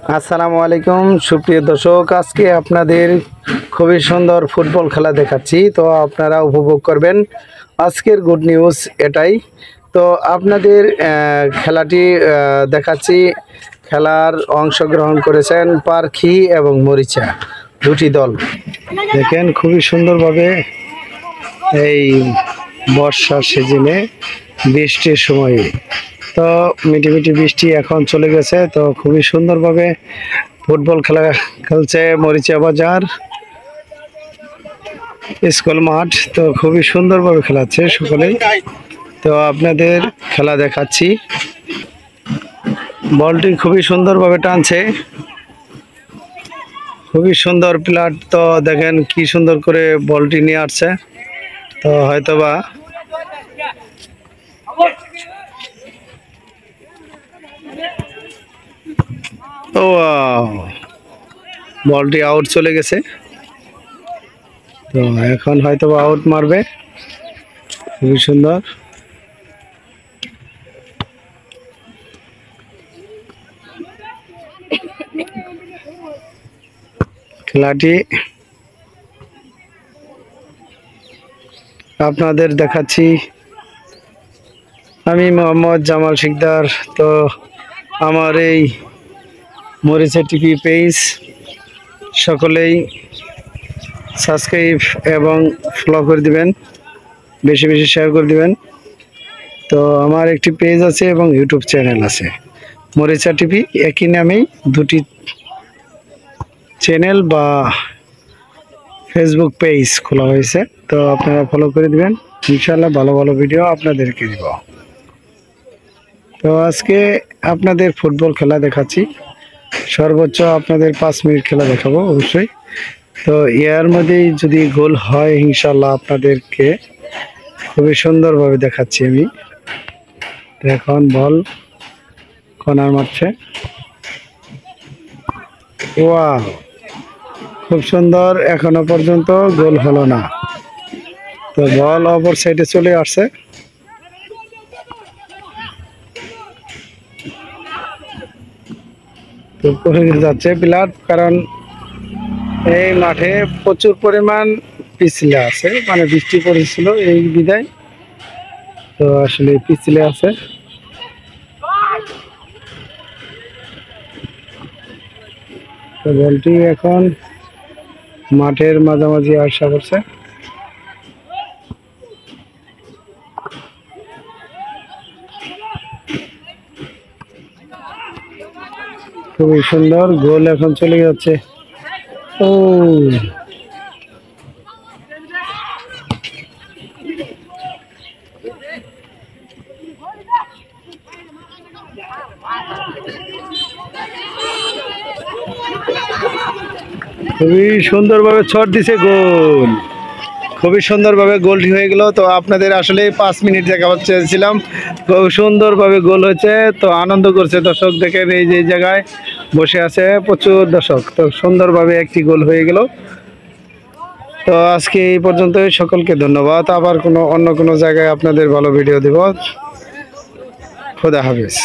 আসসালামু আলাইকুম সুপ্রিয় দর্শক, আজকে আপনাদের খুবই সুন্দর ফুটবল খেলা দেখাচ্ছি। তো আপনারা উপভোগ করবেন। আজকের গুড নিউজ এটাই, তো আপনাদের খেলাটি দেখাচ্ছি। খেলার অংশগ্রহণ করেছেন পারখি এবং মরিচা দুটি দল। দেখেন খুবই সুন্দরভাবে এই বর্ষার সিজনে বৃষ্টির সময়ে, তো মিটিমিটি বৃষ্টি এখন চলে গেছে। তো খুবই সুন্দরভাবে ফুটবল খেলা খেলছে মরিচা বাজার স্কুল মাঠ। তো খুবই সুন্দরভাবে খেলাচ্ছে সকলেই। তো আপনাদের খেলা দেখাচ্ছি। বলটি খুবই সুন্দরভাবে টানছে, খুবই সুন্দর প্লেয়ার। তো দেখেন কি সুন্দর করে বলটি নিয়ে আসছে। তো হয়তোবা ও বলটি আউট চলে গেছে। তো এখন হয়তো আউট মারবে। খুবই সুন্দর। খেলাটি আপনাদের দেখাচ্ছি। আমি মোহাম্মদ জামাল শিকদার। তো আমার এই মরিচা টিভি পেজ সকলেই সাবস্ক্রাইব এবং ফলো করে দিবেন, বেশি বেশি শেয়ার করে দিবেন। তো আমার একটি পেজ আছে এবং ইউটিউব চ্যানেল আছে, মরিচা টিভি একই নামেই দুটি চ্যানেল বা ফেসবুক পেজ খোলা হয়েছে। তো আপনারা ফলো করে দিবেন, ইনশাআল্লাহ ভালো ভালো ভিডিও আপনাদেরকে দিব। তো আজকে আপনাদের ফুটবল খেলা দেখাচ্ছি। সর্বোচ্চ আপনাদের 5 মিনিট খেলা দেখাবো অবশ্যই। তো এর মধ্যেই যদি গোল হয় ইনশাআল্লাহ আপনাদেরকে খুবই সুন্দরভাবে দেখাচ্ছি আমি। এখন বল কর্নার মারছে। ওয়াও, খুব সুন্দর। এখনো পর্যন্ত গোল হলো না। তো বল অপর সাইডে চলে আসছে। তো পড়ে যাচ্ছে প্লেয়ার, কারণ এই মাঠে প্রচুর পরিমাণ পিছলে আছে, মানে বৃষ্টি পড়েছিল এই বিদায়। তো আসলে পিছলে আছে। তো বলটি এখন মাঠের মাঝামাঝি আসা করছে। খুবই সুন্দর গোল এখন চলে যাচ্ছে। ও খুবই সুন্দরভাবে ছট দিছে, গোল। খুবই সুন্দরভাবে গোলটি হয়ে গেল। তো আপনাদের আসলে 5 মিনিট দেখাতে চেয়েছিলাম, খুব সুন্দরভাবে গোল হয়েছে। তো আনন্দ করছে দর্শক, দেখেন এই যে জায়গায় বসে আছে প্রচুর দর্শক। তো সুন্দরভাবে একটি গোল হয়ে গেল। তো আজকে এই পর্যন্তই, সকলকে ধন্যবাদ। আবার অন্য কোনো জায়গায় আপনাদের ভালো ভিডিও দেব। খোদা হাফেজ।